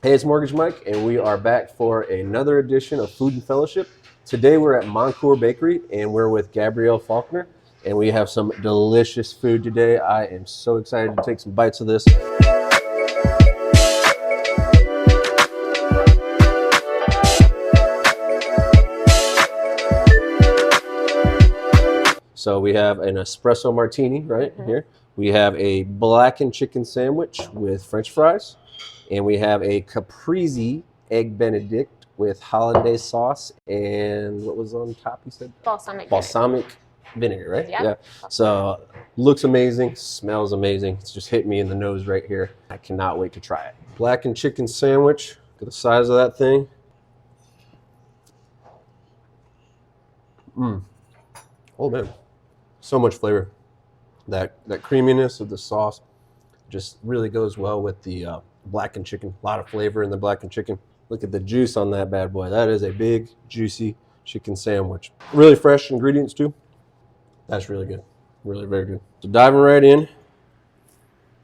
Hey, it's Mortgage Mike, and we are back for another edition of Food and Fellowship. Today we're at Mon Coeur Bakery, and we're with Gabrielle Faulkner, and we have some delicious food today. I am so excited to take some bites of this. So we have an espresso martini right here. We have a blackened chicken sandwich with French fries. And we have a caprese egg benedict with hollandaise sauce and what was on top, you said? Balsamic vinegar, right? Yep. Yeah. So looks amazing, smells amazing. It's just hit me in the nose right here. I cannot wait to try it. Blackened chicken sandwich. Look at the size of that thing. Oh man, so much flavor. That creaminess of the sauce just really goes well with the blackened chicken. A lot of flavor in the blackened chicken. Look at the juice on that bad boy. That is a big, juicy chicken sandwich. Really fresh ingredients too. That's really good. Really very good. So diving right in.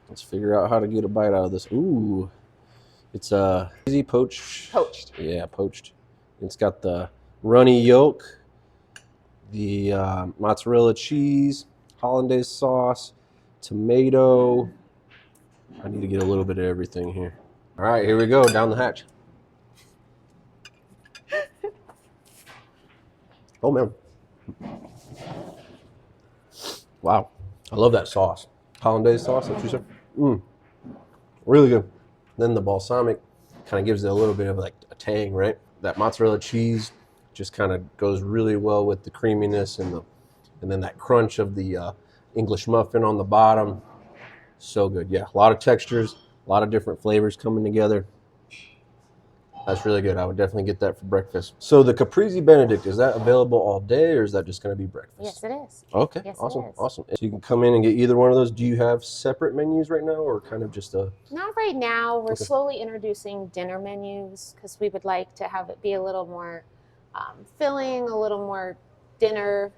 Let's figure out how to get a bite out of this. Ooh, it's easy poached. Poached. Yeah, poached. It's got the runny yolk, the mozzarella cheese, hollandaise sauce, tomato. I need to get a little bit of everything here. All right, here we go, down the hatch. Oh man. Wow, I love that sauce. Hollandaise sauce, that's what you said? Really good. Then the balsamic kind of gives it a little bit of like a tang, right? That mozzarella cheese just kind of goes really well with the creaminess and then that crunch of the English muffin on the bottom. So good. Yeah, a lot of textures, a lot of different flavors coming together. That's really good. I would definitely get that for breakfast. So the caprese benedict, is that available all day or is that just going to be breakfast? Yes, it is. Okay, yes, awesome, it is. awesome. So you can come in and get either one of those. Do you have separate menus right now or kind of just a... Not right now. We're Okay. slowly introducing dinner menus because we would like to have it be a little more filling, a little more dinner.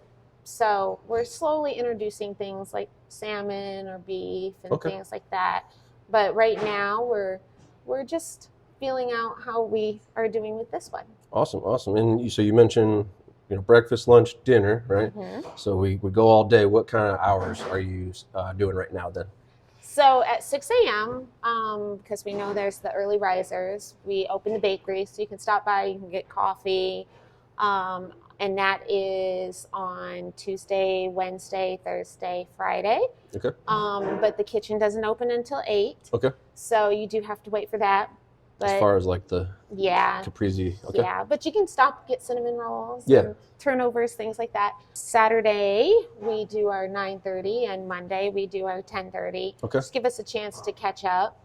So we're slowly introducing things like salmon or beef and Okay. things like that. But right now we're just feeling out how we are doing with this one. Awesome, awesome. And so you mentioned, breakfast, lunch, dinner, right? So we go all day. What kind of hours are you doing right now then? So at 6 a.m., because we know there's the early risers, we open the bakery so you can stop by, you can get coffee. And that is on Tuesday, Wednesday, Thursday, Friday. Okay. But the kitchen doesn't open until 8. Okay. So you do have to wait for that. But As far as like the yeah, caprese. Okay. yeah, but you can stop, get cinnamon rolls, Yeah. and turnovers, things like that. Saturday we do our 9:30, and Monday we do our 10:30. Okay. Just give us a chance to catch up,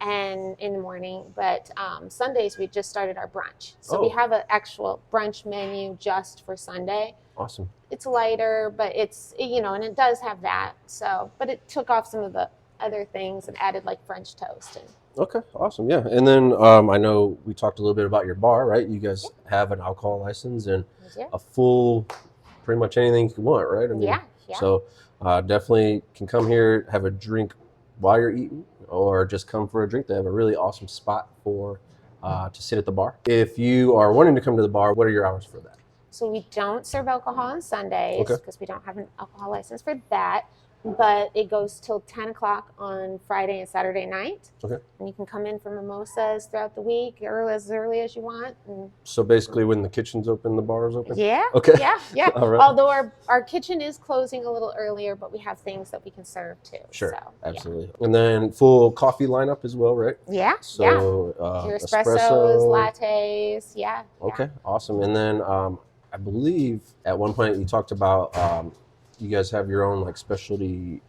and in the morning. But Sundays we just started our brunch, so we Oh. have an actual brunch menu just for Sunday. Awesome. It's lighter, but it's and it does have that. So, but it took off some of the other things and added like French toast and. Okay, awesome. Yeah. And then I know we talked a little bit about your bar, right? You guys have an alcohol license and Yeah. a full, pretty much anything you want, right? I mean, Yeah. So definitely can come here, have a drink while you're eating, or just come for a drink. They have a really awesome spot for to sit at the bar. If you are wanting to come to the bar, what are your hours for that? So we don't serve alcohol on Sundays Okay. because we don't have an alcohol license for that. But it goes till 10 o'clock on Friday and Saturday night. Okay. And you can come in for mimosas throughout the week or as early as you want. And So basically when the kitchen's open, the bar is open? yeah. Okay. Yeah. Yeah. All right. Although our kitchen is closing a little earlier, but we have things that we can serve too. Sure, So, absolutely. And then full coffee lineup as well, right? Yeah. So Your espressos, lattes. Yeah. Okay, awesome. And then I believe at one point you talked about you guys have your own like specialty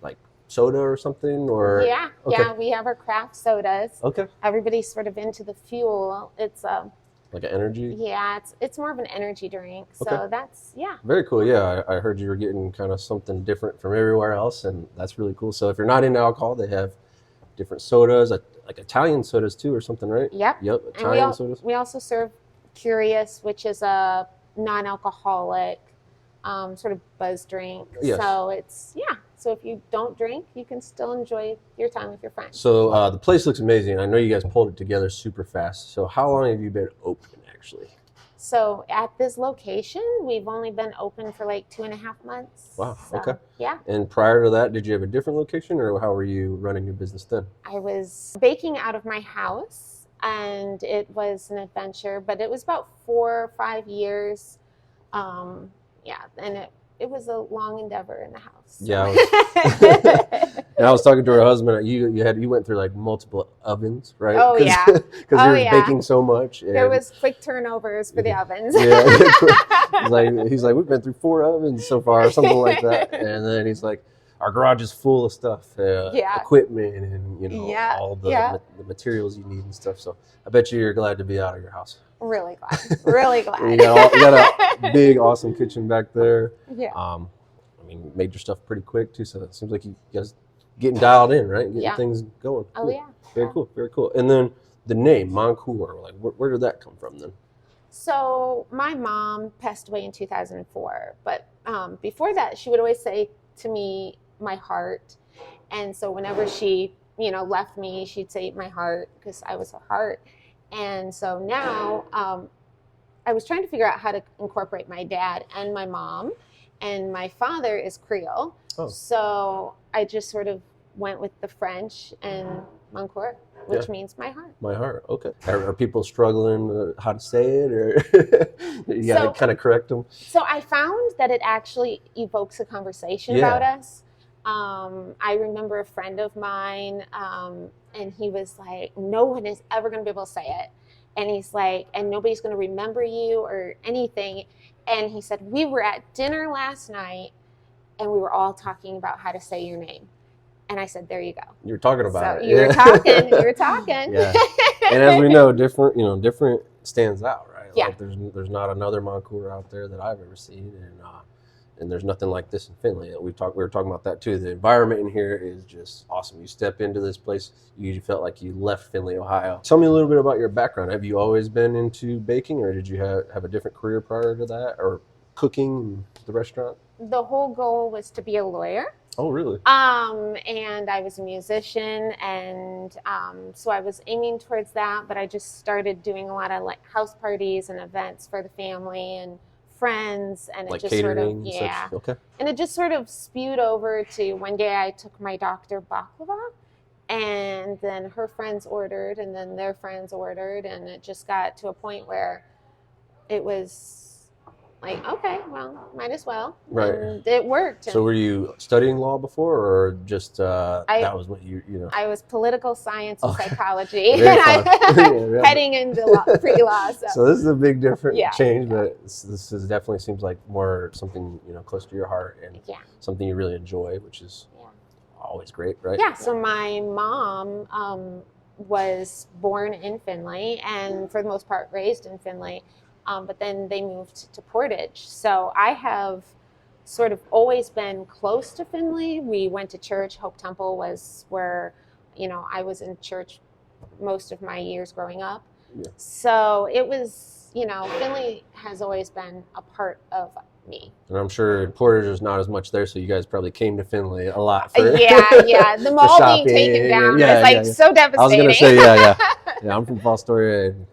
like soda or something or Yeah. Okay. Yeah. We have our craft sodas. Okay. Everybody's sort of into the fuel. It's Like an energy? Yeah, it's more of an energy drink. So Okay. that's, yeah. Very cool. Yeah, I heard you were getting kind of something different from everywhere else, and that's really cool. So if you're not into alcohol, they have different sodas, like Italian sodas too, or something, right? Yep. Yep, And Italian sodas. we also serve Curious, which is a non-alcoholic sort of buzz drink. Yes. So it's, yeah. So if you don't drink, you can still enjoy your time with your friends. So the place looks amazing. I know you guys pulled it together super fast. So how long have you been open, actually? So at this location, we've only been open for like 2.5 months. Wow. So, Okay. Yeah. And prior to that, did you have a different location, or how were you running your business then? I was baking out of my house, and it was an adventure, but it was about 4 or 5 years. Yeah, and it was a long endeavor in the house. So. Yeah. And I was talking to her husband. You went through like multiple ovens, right? Oh, yeah. Because you were yeah. baking so much. And, There was quick turnovers for the ovens. Yeah. He's like, we've been through 4 ovens so far, or something like that. And then he's like, our garage is full of stuff, equipment, and all the materials you need and stuff. So I bet you're glad to be out of your house. Really glad. Really glad. You got a big, awesome kitchen back there. Yeah. I mean, made your stuff pretty quick too. So it seems like you guys getting dialed in, right? Getting things going. Oh cool. Yeah. Very cool. Very cool. And then the name Mon Coeur, like where did that come from then? So my mom passed away in 2004, but before that, she would always say to me, "My heart," and so whenever she, left me, she'd say, "My heart," because I was her heart. And so now I was trying to figure out how to incorporate my dad and my mom, and my father is Creole. Oh. So I just sort of went with the French and Mon Coeur, which means my heart. My heart. Okay. Are people struggling how to say it, or you got to kind of correct them? So I found that it actually evokes a conversation about us. I remember a friend of mine, and he was like, no one is ever going to be able to say it. And he's like, and nobody's going to remember you or anything. And he said, we were at dinner last night, and we were all talking about how to say your name. And I said, there you go. You were talking about it. You were talking. You were talking. Yeah. And as we know, different stands out, right? Yeah. Like there's not another Mon Coeur out there that I've ever seen, and there's nothing like this in Findlay. We were talking about that too. The environment in here is just awesome. You step into this place, you felt like you left Findlay, Ohio. Tell me a little bit about your background. Have you always been into baking, or did you have a different career prior to that, or cooking, the restaurant? The whole goal was to be a lawyer. Oh, really? And I was a musician, and so I was aiming towards that, but I just started doing a lot of like house parties and events for the family and friends, and like it just catering, sort of such? Okay. And it just sort of spewed over to one day I took my doctor baklava, and then her friends ordered, and then their friends ordered, and it just got to a point where it was like, okay, well, might as well. Right. And it worked. So were you studying law before, or just that was what you know? I was political science and psychology. Very fun. Heading into pre-law. So this is a big different change, Yeah. but this is definitely seems like more something, close to your heart and something you really enjoy, which is always great, right? Yeah, so my mom was born in Findlay and for the most part raised in Findlay. But then they moved to Portage. So I have sort of always been close to Findlay. We went to church. Hope Temple was where, I was in church most of my years growing up. Yeah. So it was, Findlay has always been a part of me. And I'm sure Portage is not as much there, so you guys probably came to Findlay a lot. Yeah. The mall being taken down was so devastating. I was going to say, yeah. I'm from Fostoria, and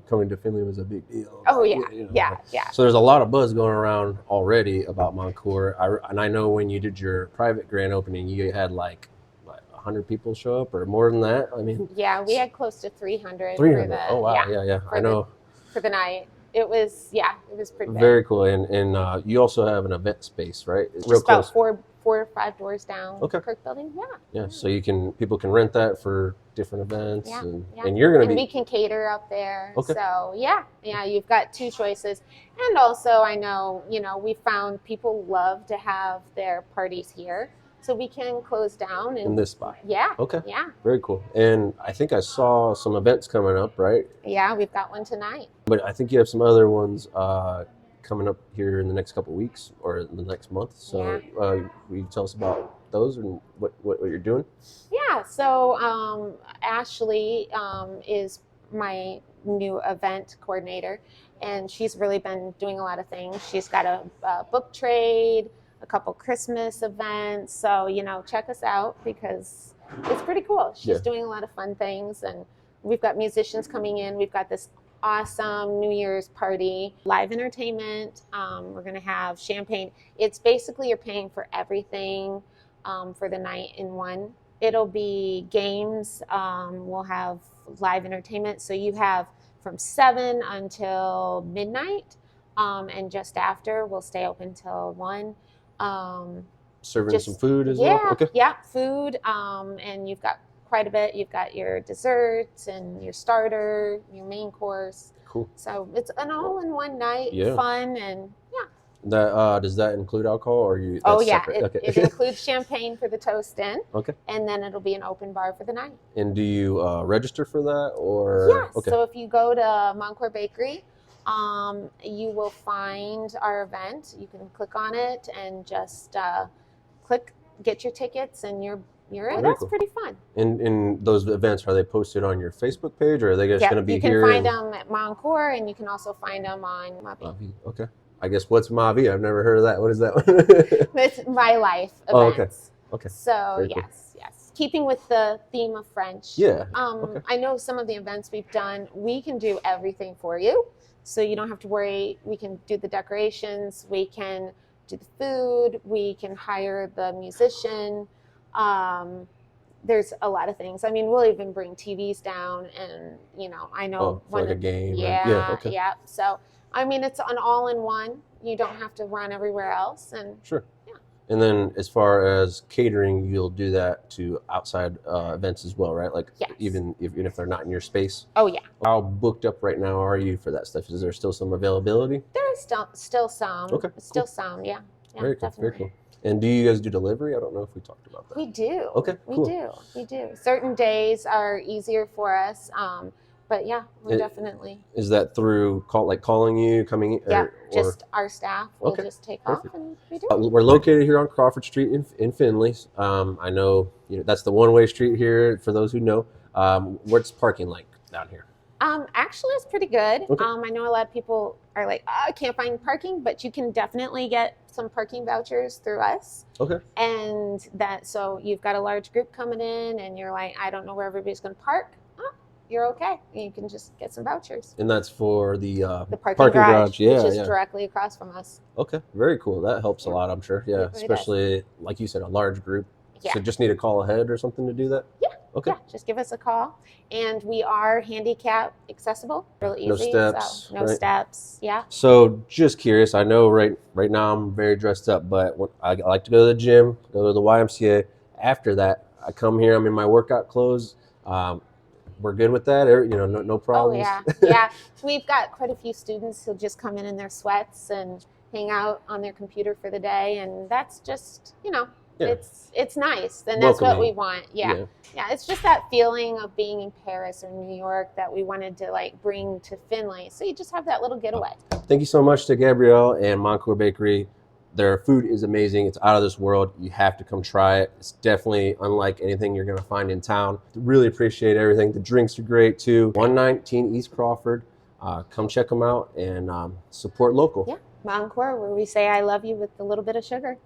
coming to Findlay was a big deal. Oh, yeah. So there's a lot of buzz going around already about Mon Coeur. And I know when you did your private grand opening, you had like 100 people show up, or more than that. I mean, yeah, we had close to 300. 300. Oh, wow. Yeah. I know. For the night. It was pretty big. Very cool. And you also have an event space, right? It's just about 4 or 5 doors down. Okay. Kirk Building. Yeah. So people can rent that for different events, and you're going to be. We can cater up there. Okay. So you've got 2 choices, and also I know we found people love to have their parties here, so we can close down in this spot. Yeah. Okay. Yeah. Very cool. And I think I saw some events coming up, right? Yeah, we've got one tonight. But I think you have some other ones coming up here in the next couple of weeks or the next month. So will you tell us about those and what you're doing? Yeah. So Ashley is my new event coordinator, and she's really been doing a lot of things. She's got a book trade, a couple Christmas events. So, check us out because it's pretty cool. She's doing a lot of fun things, and we've got musicians coming in. We've got this awesome New Year's party, live entertainment. We're going to have champagne. It's basically you're paying for everything for the night in one. It'll be games. We'll have live entertainment. So you have from 7 until midnight, and just after we'll stay open till 1. Serving some food as well? Okay. Yeah, food. And you've got quite a bit. You've got your desserts and your starter, your main course. Cool. So it's an all-in-one night, fun, and That does that include alcohol, or you? It includes champagne for the toast in. Okay. And then it'll be an open bar for the night. And do you register for that, or? Yeah. Okay. So if you go to Mon Coeur Bakery, you will find our event. You can click on it and just get your tickets, and you're in. That's cool. Pretty fun. And those events, are they posted on your Facebook page, or are they just going to be here? You can find them at Mon Coeur, and you can also find them on Mavi. Okay. I guess, what's Mavi? I've never heard of that. What is that one? It's My Life events. Oh, okay. Okay. So yes. Keeping with the theme of French. Yeah. I know some of the events we've done, we can do everything for you. So you don't have to worry. We can do the decorations. We can do the food. We can hire the musician. There's a lot of things. I mean, we'll even bring TVs down, and I know like a game. Yeah. So I mean, it's an all-in-one. You don't have to run everywhere else, and sure. Yeah. And then as far as catering, you'll do that to outside events as well, right? Like even if they're not in your space. Oh yeah. How booked up right now are you for that stuff? Is there still some availability? There is still some. Okay. Still some. Yeah. Very cool. Definitely. Very cool. And do you guys do delivery? I don't know if we talked about that. We do. Okay, cool. We do. Certain days are easier for us, but yeah, we're definitely. Is that through calling you, coming in? Yeah, just our staff will just take off, and we do. We're located here on Crawford Street in Findlay. I know that's the one-way street here. For those who know, what's parking like down here? Actually, it's pretty good. Okay. I know a lot of people are like, I can't find parking, but you can definitely get some parking vouchers through us. Okay. And so you've got a large group coming in, and you're like, I don't know where everybody's going to park. You're okay. You can just get some vouchers. And that's for the parking garage, yeah, which is directly across from us. Okay, very cool. That helps a lot, I'm sure. Yeah, especially like you said, a large group. Yeah. So just need a call ahead or something to do that? Yeah. Okay. Yeah, just give us a call. And we are handicap accessible, really easy. No steps. So no steps. Yeah. So just curious, I know right now I'm very dressed up, but when I like to go to the gym, go to the YMCA. After that, I come here, I'm in my workout clothes. We're good with that, no problems. Oh yeah. We've got quite a few students who just come in their sweats and hang out on their computer for the day, and that's just, it's nice, and that's what we want. Yeah. It's just that feeling of being in Paris or New York that we wanted to bring to Findlay. So you just have that little getaway. Thank you so much to Gabrielle and Mon Coeur Bakery. Their food is amazing. It's out of this world. You have to come try it. It's definitely unlike anything you're going to find in town. Really appreciate everything. The drinks are great too. 119 East Crawford. Come check them out and support local. Yeah, Mon Coeur, where we say I love you with a little bit of sugar.